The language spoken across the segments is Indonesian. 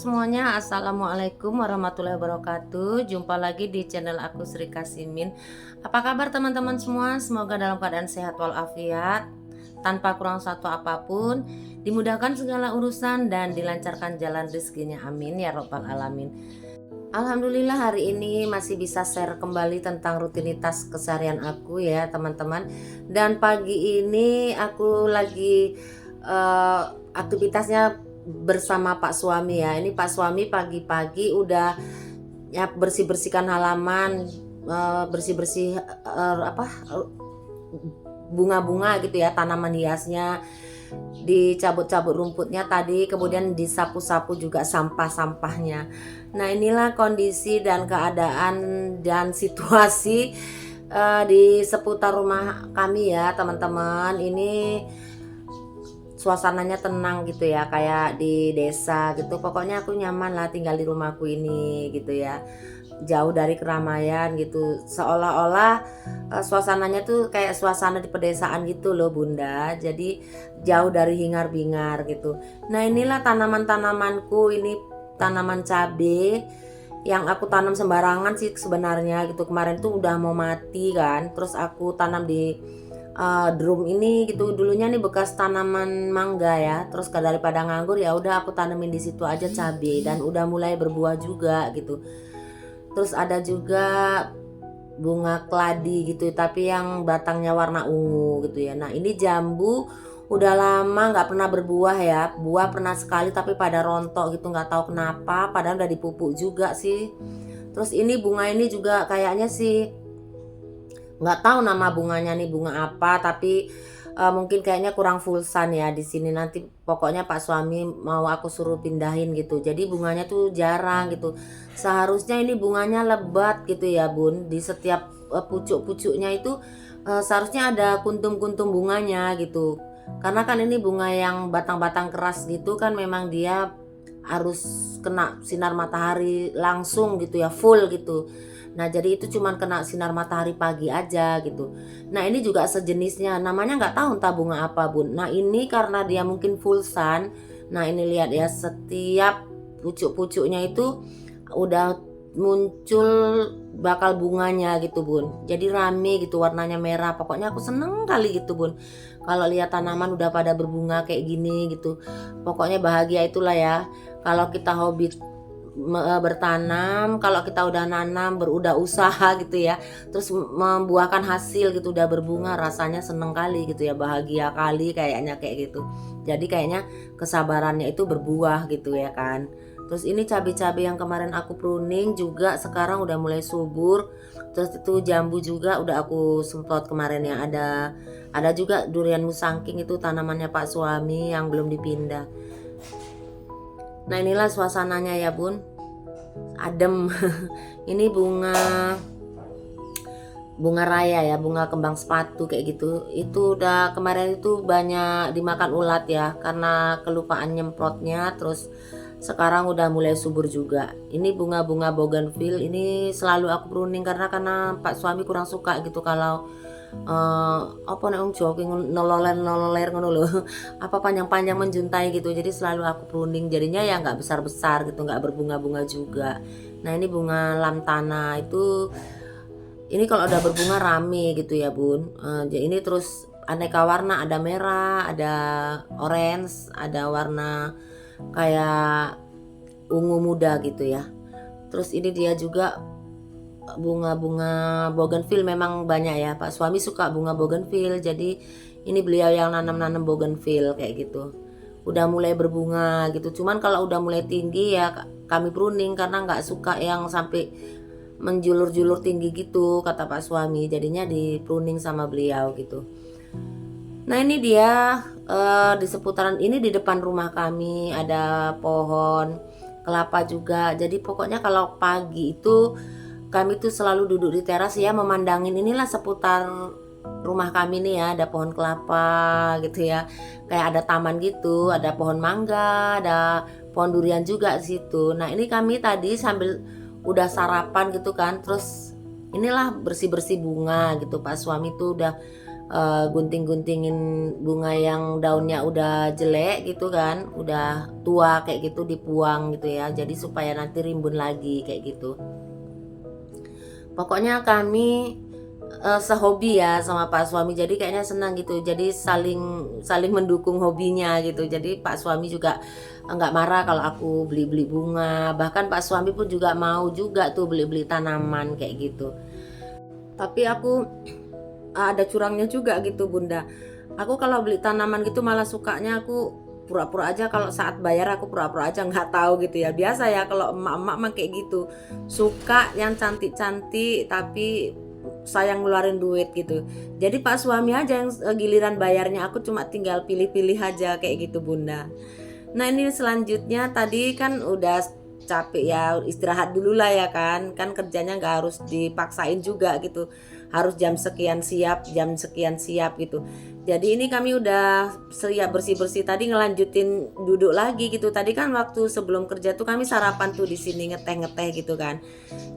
semuanya, assalamualaikum warahmatullahi wabarakatuh. Jumpa lagi di channel aku, Sri Kasimin. Apa kabar teman-teman semua? Semoga dalam keadaan sehat walafiat, tanpa kurang satu apapun, dimudahkan segala urusan dan dilancarkan jalan rezekinya, amin ya robbal alamin. Alhamdulillah hari ini masih bisa share kembali tentang rutinitas keseharian aku ya teman-teman. Dan pagi ini aku lagi aktivitasnya bersama Pak suami ya. Ini Pak suami pagi-pagi udah ya bersih-bersihkan halaman, bersih-bersih bunga-bunga gitu ya, tanaman hiasnya, dicabut-cabut rumputnya tadi, kemudian disapu-sapu juga sampah-sampahnya. Nah inilah kondisi dan keadaan dan situasi di seputar rumah kami ya teman-teman. Ini suasananya tenang gitu ya, kayak di desa gitu. Pokoknya aku nyaman lah tinggal di rumahku ini gitu ya, jauh dari keramaian gitu. Seolah-olah suasananya tuh kayak suasana di pedesaan gitu loh Bunda. Jadi jauh dari hingar-bingar gitu. Nah inilah tanaman-tanamanku, ini tanaman cabai yang aku tanam sembarangan sih sebenarnya gitu. Kemarin tuh udah mau mati kan, terus aku tanam di drum ini gitu. Dulunya nih bekas tanaman mangga ya, terus daripada nganggur ya udah aku tanemin di situ aja cabai, dan udah mulai berbuah juga gitu. Terus ada juga bunga keladi gitu, tapi yang batangnya warna ungu gitu ya. Nah ini jambu udah lama nggak pernah berbuah ya, buah pernah sekali tapi pada rontok gitu, nggak tahu kenapa, padahal udah dipupuk juga sih. Terus ini bunga ini juga kayaknya sih nggak tahu nama bunganya nih bunga apa, tapi mungkin kayaknya kurang fulsan ya di sini. Nanti pokoknya Pak suami mau aku suruh pindahin gitu, jadi bunganya tuh jarang gitu. Seharusnya ini bunganya lebat gitu ya Bun, di setiap pucuk-pucuknya itu seharusnya ada kuntum-kuntum bunganya gitu. Karena kan ini bunga yang batang-batang keras gitu kan, memang dia harus kena sinar matahari langsung gitu ya, full gitu. Nah jadi itu cuman kena sinar matahari pagi aja gitu. Nah ini juga sejenisnya, namanya nggak tahu entah bunga apa Bun. Nah ini karena dia mungkin full sun. Nah ini lihat ya, setiap pucuk-pucuknya itu udah muncul bakal bunganya gitu Bun. Jadi rame gitu, warnanya merah. Pokoknya aku seneng kali gitu Bun, kalau lihat tanaman udah pada berbunga kayak gini gitu. Pokoknya bahagia itulah ya, kalau kita hobi bertanam, kalau kita udah nanam, udah usaha gitu ya, terus membuahkan hasil gitu, udah berbunga, rasanya seneng kali gitu ya, bahagia kali kayaknya kayak gitu. Jadi kayaknya kesabarannya itu berbuah gitu ya kan. Terus ini cabai-cabai yang kemarin aku pruning juga sekarang udah mulai subur. Terus itu jambu juga udah aku semprot kemarin ya. Ada juga durian musangking, itu tanamannya Pak suami yang belum dipindah. Nah inilah suasananya ya Bun, adem. Ini bunga raya ya, bunga kembang sepatu kayak gitu. Itu udah kemarin itu banyak dimakan ulat ya, karena kelupaan nyemprotnya. Terus sekarang udah mulai subur juga. Ini bunga-bunga bougainville ini selalu aku pruning karena Pak suami kurang suka gitu kalau apa nek wong Jawa ki nololer ngono lho. Apa panjang-panjang menjuntai gitu. Jadi selalu aku pruning, jadinya ya nggak besar-besar gitu, nggak berbunga-bunga juga. Nah ini bunga lantana itu, ini kalau udah berbunga rame gitu ya Bun. Ini terus aneka warna, ada merah, ada orange, ada warna kayak ungu muda gitu ya. Terus ini dia juga bunga-bunga bougainville, memang banyak ya, Pak suami suka bunga bougainville, jadi ini beliau yang nanam-nanam bougainville kayak gitu. Udah mulai berbunga gitu, cuman kalau udah mulai tinggi ya kami pruning karena nggak suka yang sampai menjulur-julur tinggi gitu kata Pak suami, jadinya di pruning sama beliau gitu. Nah ini dia di seputaran ini, di depan rumah kami ada pohon kelapa juga. Jadi pokoknya kalau pagi itu kami tuh selalu duduk di teras ya, memandangin inilah seputar rumah kami nih ya, ada pohon kelapa gitu ya, kayak ada taman gitu, ada pohon mangga, ada pohon durian juga di situ. Nah ini kami tadi sambil udah sarapan gitu kan, terus inilah bersih-bersih bunga gitu. Pak suami tuh udah gunting-guntingin bunga yang daunnya udah jelek gitu kan, udah tua kayak gitu dibuang gitu ya. Jadi supaya nanti rimbun lagi kayak gitu. Pokoknya kami sehobi ya sama Pak suami, jadi kayaknya senang gitu. Jadi saling saling mendukung hobinya gitu. Jadi Pak suami juga nggak marah kalau aku beli-beli bunga. Bahkan Pak suami pun juga mau juga tuh beli-beli tanaman kayak gitu. Tapi aku ada curangnya juga gitu Bunda. Aku kalau beli tanaman gitu malah sukanya aku pura-pura aja, kalau saat bayar aku pura-pura aja nggak tahu gitu ya. Biasa ya kalau emak-emak mah kayak gitu. Suka yang cantik-cantik tapi sayang ngeluarin duit gitu. Jadi Pak suami aja yang giliran bayarnya, aku cuma tinggal pilih-pilih aja kayak gitu Bunda. Nah ini selanjutnya tadi kan udah capek ya, istirahat dulu lah ya kan kerjanya nggak harus dipaksain juga gitu, harus jam sekian siap gitu. Jadi ini kami udah siap bersih-bersih, tadi ngelanjutin duduk lagi gitu. Tadi kan waktu sebelum kerja tuh kami sarapan tuh di sini ngeteh-ngeteh gitu kan.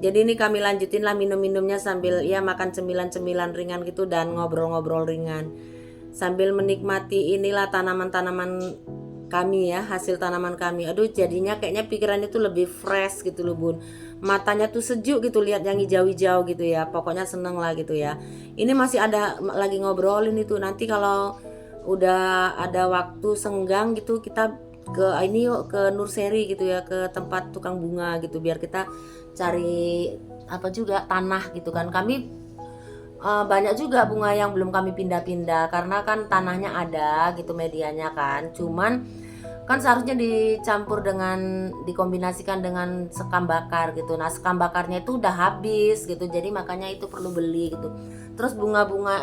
Jadi ini kami lanjutin lah minum-minumnya sambil ya makan cemilan-cemilan ringan gitu dan ngobrol-ngobrol ringan sambil menikmati inilah tanaman-tanaman kami ya, hasil tanaman kami. Aduh jadinya kayaknya pikirannya tuh lebih fresh gitu loh Bun, matanya tuh sejuk gitu lihat yang hijau-hijau gitu ya. Pokoknya seneng lah gitu ya. Ini masih ada lagi ngobrolin itu, nanti kalau udah ada waktu senggang gitu kita ke ini yuk, ke nursery gitu ya, ke tempat tukang bunga gitu, biar kita cari apa juga tanah gitu kan. Kami banyak juga bunga yang belum kami pindah-pindah karena kan tanahnya ada gitu, medianya kan. Cuman kan seharusnya dicampur dengan dikombinasikan dengan sekam bakar gitu. Nah, sekam bakarnya itu udah habis gitu. Jadi makanya itu perlu beli gitu. Terus bunga-bunga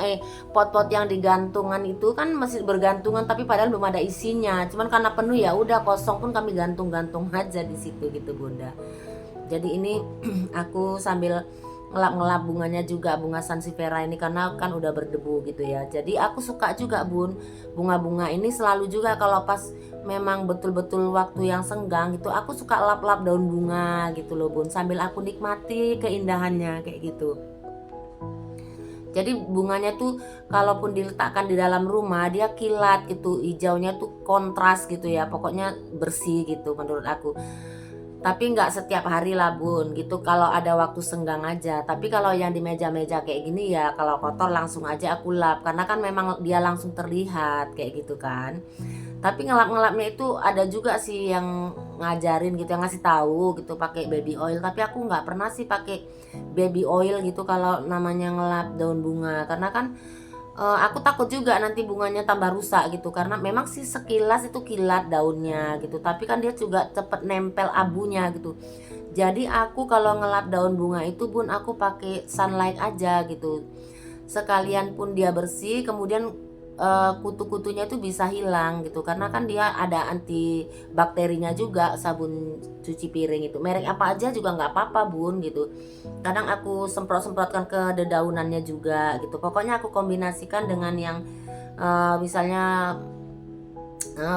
pot-pot yang digantungan itu kan masih bergantungan tapi padahal belum ada isinya. Cuman karena penuh ya udah kosong pun kami gantung-gantung aja di situ gitu, Bunda. Jadi ini aku sambil ngelap-ngelap bunganya juga, bunga sansevieria ini karena kan udah berdebu gitu ya. Jadi aku suka juga Bun, bunga-bunga ini selalu juga kalau pas memang betul-betul waktu yang senggang gitu, aku suka lap-lap daun bunga gitu loh Bun, sambil aku nikmati keindahannya kayak gitu. Jadi bunganya tuh kalaupun diletakkan di dalam rumah dia kilat gitu, hijaunya tuh kontras gitu ya, pokoknya bersih gitu menurut aku. Tapi nggak setiap hari lah Bun gitu, kalau ada waktu senggang aja. Tapi kalau yang di meja-meja kayak gini ya kalau kotor langsung aja aku lap, karena kan memang dia langsung terlihat kayak gitu kan. Tapi ngelap-ngelapnya itu ada juga sih yang ngajarin gitu, yang ngasih tahu gitu pakai baby oil. Tapi aku nggak pernah sih pakai baby oil gitu kalau namanya ngelap daun bunga, karena kan aku takut juga nanti bunganya tambah rusak gitu, karena memang sih sekilas itu kilat daunnya gitu, tapi kan dia juga cepet nempel abunya gitu. Jadi aku kalau ngelap daun bunga itu Bun, aku pakai sunlight aja gitu. Sekalian pun dia bersih, kemudian kutu-kutunya itu bisa hilang gitu, karena kan dia ada anti bakterinya juga sabun cuci piring itu. Merek apa aja juga nggak apa-apa Bun gitu. Kadang aku semprot-semprotkan ke dedaunannya juga gitu. Pokoknya aku kombinasikan dengan yang misalnya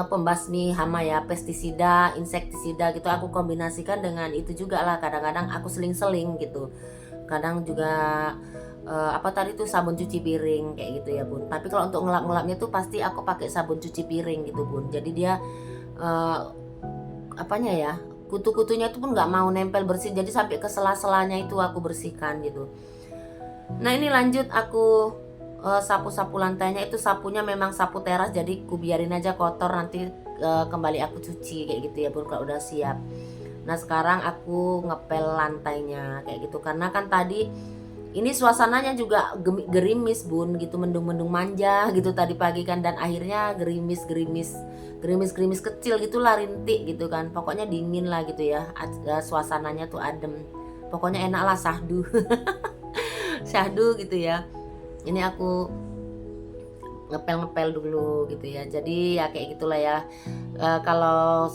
pembasmi hama ya, pestisida, insektisida gitu, aku kombinasikan dengan itu juga lah. Kadang-kadang aku seling-seling gitu. Kadang juga apa tadi tuh sabun cuci piring kayak gitu ya Bun. Tapi kalau untuk ngelap-ngelapnya tuh pasti aku pakai sabun cuci piring gitu Bun. Jadi dia uh, apanya ya, kutu-kutunya itu pun nggak mau nempel bersih, jadi sampai ke sela-selanya itu aku bersihkan gitu. Nah ini lanjut aku sapu-sapu lantainya, itu sapunya memang sapu teras, jadi ku biarin aja kotor, nanti kembali aku cuci kayak gitu ya Bun kalau udah siap. Nah sekarang aku ngepel lantainya kayak gitu, karena kan tadi ini suasananya juga gerimis Bun gitu, mendung-mendung manja gitu tadi pagi kan, dan akhirnya gerimis kecil gitulah, rintik gitu kan. Pokoknya dingin lah gitu ya, suasananya tuh adem. Pokoknya enak lah, syahdu. Syahdu gitu ya. Ini aku ngepel-ngepel dulu gitu ya. Jadi ya kayak gitulah ya. Kalau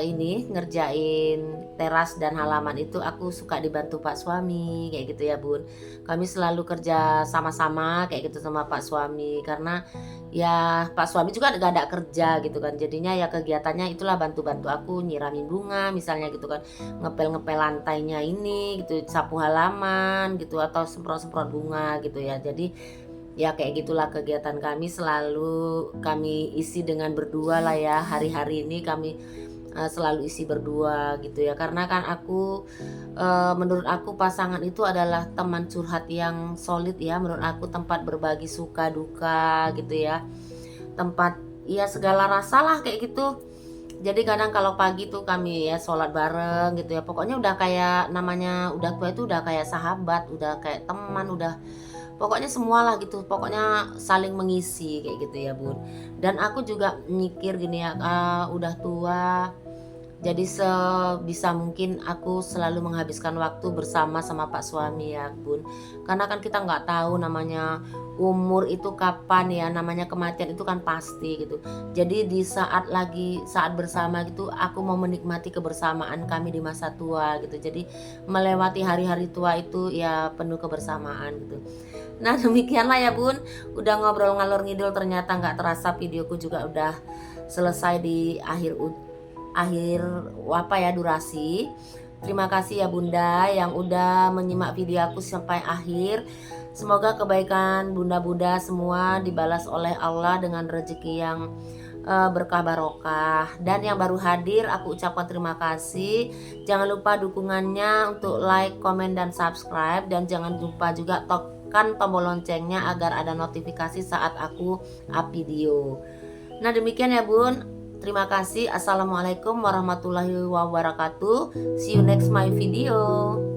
ini ngerjain teras dan halaman itu aku suka dibantu Pak suami kayak gitu ya Bun. Kami selalu kerja sama-sama kayak gitu sama Pak suami, karena ya Pak suami juga gak ada kerja gitu kan. Jadinya ya kegiatannya itulah bantu-bantu aku nyiramin bunga misalnya gitu kan, ngepel-ngepel lantainya ini gitu, sapu halaman gitu, atau semprot-semprot bunga gitu ya. Jadi Ya kayak gitulah kegiatan kami, selalu kami isi dengan berdua lah ya. Hari-hari ini kami selalu isi berdua gitu ya. Karena kan menurut aku pasangan itu adalah teman curhat yang solid ya. Menurut aku tempat berbagi suka duka gitu ya. Tempat ya segala rasa lah kayak gitu. Jadi kadang kalau pagi tuh kami ya sholat bareng gitu ya. Pokoknya udah kayak namanya udah tua itu udah kayak sahabat, udah kayak teman, udah pokoknya semualah gitu, pokoknya saling mengisi kayak gitu ya Bun. Dan aku juga mikir gini ya, udah tua, jadi sebisa mungkin aku selalu menghabiskan waktu bersama sama Pak suami ya Bun. Karena kan kita nggak tahu namanya umur itu kapan ya, namanya kematian itu kan pasti gitu. Jadi di saat bersama gitu, aku mau menikmati kebersamaan kami di masa tua gitu. Jadi melewati hari-hari tua itu ya penuh kebersamaan gitu. Nah demikianlah ya Bun, udah ngobrol ngalor ngidul, ternyata nggak terasa videoku juga udah selesai di akhir apa ya durasi. Terima kasih ya Bunda yang udah menyimak video aku sampai akhir. Semoga kebaikan bunda-bunda semua dibalas oleh Allah dengan rezeki yang berkah barokah. Dan yang baru hadir aku ucapkan terima kasih. Jangan lupa dukungannya untuk like, komen, dan subscribe. Dan jangan lupa juga tekan tombol loncengnya agar ada notifikasi saat aku up video. Nah demikian ya Bun. Terima kasih. Assalamualaikum warahmatullahi wabarakatuh. See you next my video.